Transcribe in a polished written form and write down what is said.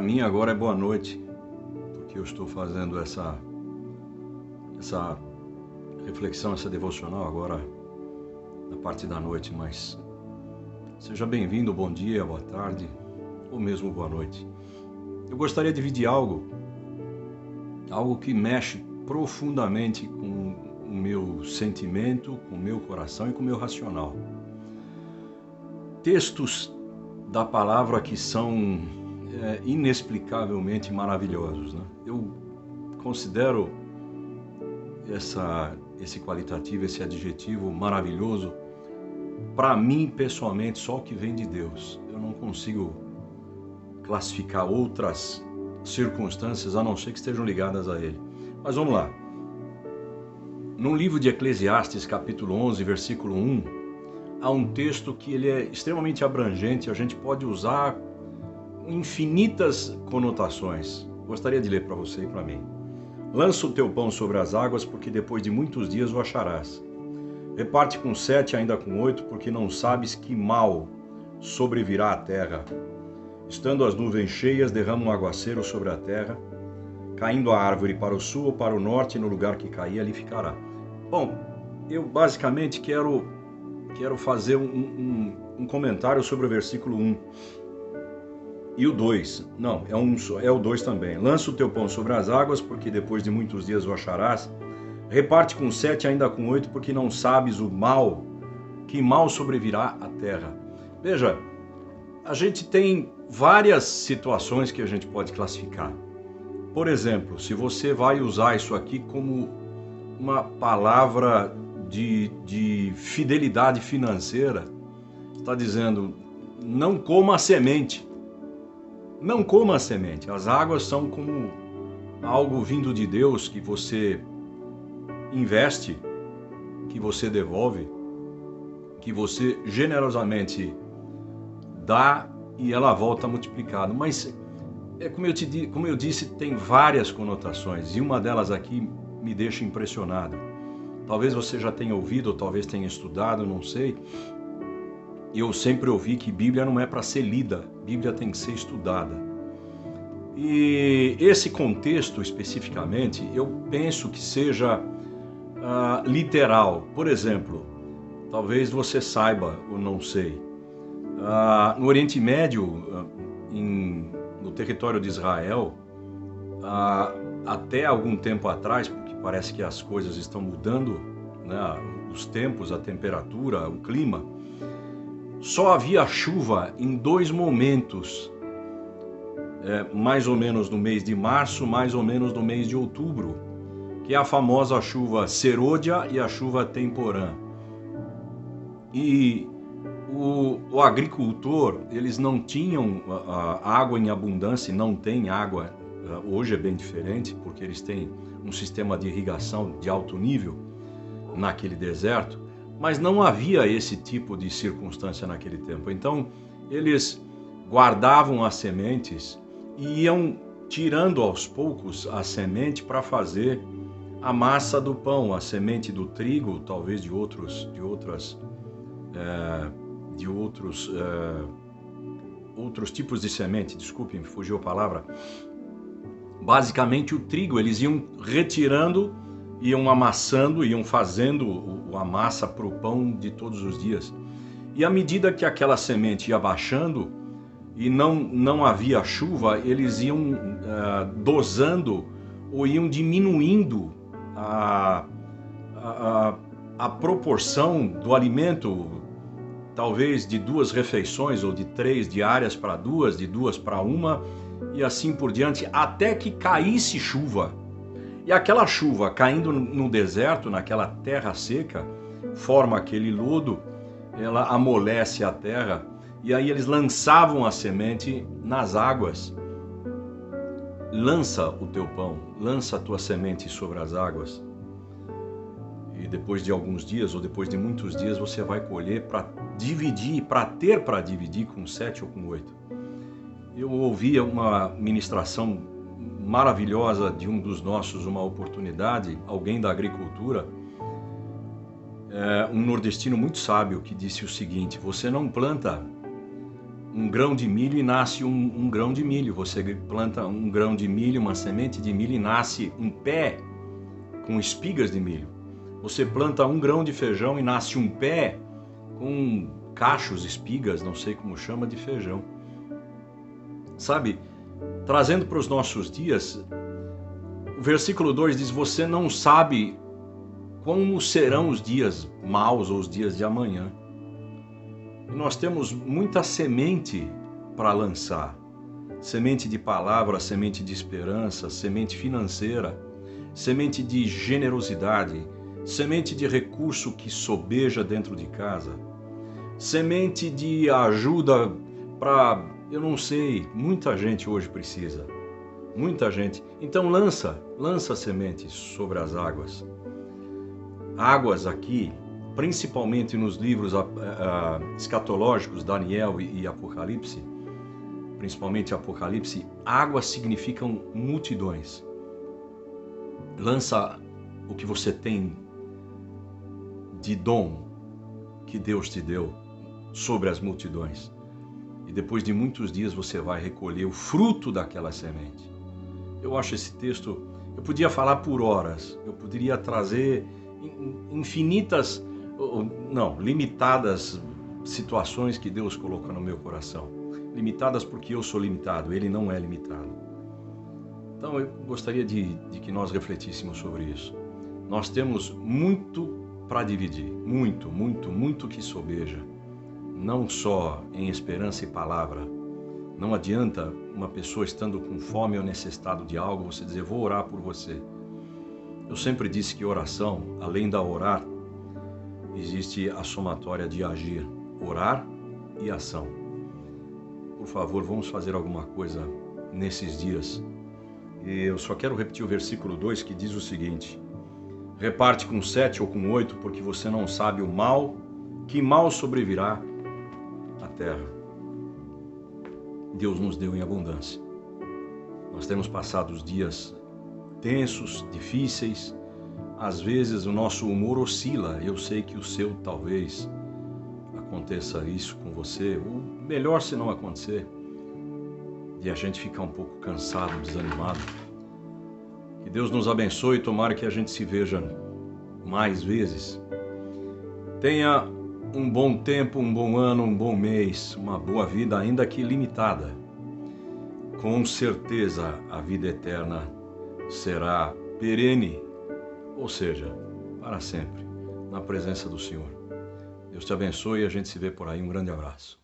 mim agora é boa noite, porque eu estou fazendo essa reflexão, essa devocional agora na parte da noite, mas seja bem-vindo, bom dia, boa tarde, ou mesmo boa noite. Eu gostaria de dividir algo que mexe profundamente com o meu sentimento, com o meu coração e com o meu racional. Textos da palavra que são inexplicavelmente maravilhosos, né? Eu considero esse qualitativo, esse adjetivo maravilhoso, para mim pessoalmente, só o que vem de Deus. Eu não consigo classificar outras circunstâncias a não ser que estejam ligadas a Ele. Mas vamos lá. No livro de Eclesiastes, capítulo 11, versículo 1, há um texto que ele é extremamente abrangente, a gente pode usar infinitas conotações. Gostaria de ler para você e para mim. Lança o teu pão sobre as águas, porque depois de muitos dias o acharás. Reparte com 7, ainda com 8, porque não sabes que mal sobrevirá à terra. Estando as nuvens cheias, derrama um aguaceiro sobre a terra, caindo a árvore para o sul ou para o norte, no lugar que cair, ali ficará. Bom, eu basicamente quero fazer um comentário sobre o versículo 1 e o 2. Não, é o 2 também. Lança o teu pão sobre as águas, porque depois de muitos dias o acharás. Reparte com 7, ainda com 8, porque não sabes que mal sobrevirá à terra. Veja, a gente tem várias situações que a gente pode classificar. Por exemplo, se você vai usar isso aqui como uma palavra de fidelidade financeira, está dizendo, não coma a semente. Não coma a semente. As águas são como algo vindo de Deus que você investe, que você devolve, que você generosamente dá e ela volta multiplicada. Mas, como eu disse, tem várias conotações e uma delas aqui me deixa impressionado. Talvez você já tenha ouvido, ou talvez tenha estudado, não sei. Eu sempre ouvi que Bíblia não é para ser lida, Bíblia tem que ser estudada. E esse contexto especificamente, eu penso que seja literal. Por exemplo, talvez você saiba, ou não sei, no Oriente Médio, no território de Israel, até algum tempo atrás, porque parece que as coisas estão mudando, né, os tempos, a temperatura, o clima, só havia chuva em 2 momentos, mais ou menos no mês de março, mais ou menos no mês de outubro, que é a famosa chuva serôdia e a chuva temporã. E o agricultor, eles não tinham água em abundância, não tem água, hoje é bem diferente, porque eles têm um sistema de irrigação de alto nível naquele deserto, mas não havia esse tipo de circunstância naquele tempo. Então, eles guardavam as sementes e iam tirando aos poucos a semente para fazer a massa do pão, a semente do trigo, talvez de outros tipos de semente, desculpe, me fugiu a palavra. Basicamente o trigo, eles iam retirando, iam amassando, iam fazendo a massa para o pão de todos os dias. E à medida que aquela semente ia baixando e não havia chuva, eles iam dosando ou iam diminuindo a proporção do alimento, talvez de 2 refeições ou de 3 diárias para 2, de 2 para 1 e assim por diante, até que caísse chuva. E aquela chuva caindo no deserto, naquela terra seca, forma aquele lodo, ela amolece a terra e aí eles lançavam a semente nas águas. Lança o teu pão, lança a tua semente sobre as águas. E depois de alguns dias, ou depois de muitos dias, você vai colher para dividir, para dividir com 7 ou com 8. Eu ouvi uma ministração maravilhosa de um dos nossos, uma oportunidade, alguém da agricultura, um nordestino muito sábio, que disse o seguinte: você não planta um grão de milho e nasce um grão de milho. Você planta um grão de milho, uma semente de milho e nasce um pé com espigas de milho. Você planta um grão de feijão e nasce um pé com cachos, espigas, não sei como chama, de feijão. Sabe, trazendo para os nossos dias, o versículo 2 diz: você não sabe como serão os dias maus ou os dias de amanhã. E nós temos muita semente para lançar. Semente de palavra, semente de esperança, semente financeira, semente de generosidade, semente de recurso que sobeja dentro de casa, semente de ajuda para, eu não sei, muita gente hoje precisa. Muita gente. Então lança sementes sobre as águas. Águas aqui, principalmente nos livros escatológicos, Daniel e Apocalipse, principalmente Apocalipse, águas significam multidões. Lança o que você tem de dom que Deus te deu sobre as multidões. E depois de muitos dias você vai recolher o fruto daquela semente. Eu acho esse texto, eu podia falar por horas, eu poderia trazer infinitas, não, limitadas situações que Deus colocou no meu coração. Limitadas porque eu sou limitado, Ele não é limitado. Então eu gostaria de que nós refletíssemos sobre isso. Nós temos muito para dividir, muito que sobeja. Não só em esperança e palavra. Não adianta uma pessoa estando com fome ou necessitado de algo, você dizer, vou orar por você. Eu sempre disse que oração, além da orar, existe a somatória de agir, orar e ação. Por favor, vamos fazer alguma coisa nesses dias. E eu só quero repetir o versículo 2 que diz o seguinte: reparte com 7 ou com 8, porque você não sabe o mal, que mal sobrevirá à terra. Deus nos deu em abundância. Nós temos passado os dias tensos, difíceis. Às vezes o nosso humor oscila. Eu sei que o seu talvez aconteça isso com você. Ou melhor se não acontecer, de a gente ficar um pouco cansado, desanimado. Que Deus nos abençoe e tomara que a gente se veja mais vezes. Tenha um bom tempo, um bom ano, um bom mês, uma boa vida, ainda que limitada. Com certeza a vida eterna será perene, ou seja, para sempre, na presença do Senhor. Deus te abençoe e a gente se vê por aí. Um grande abraço.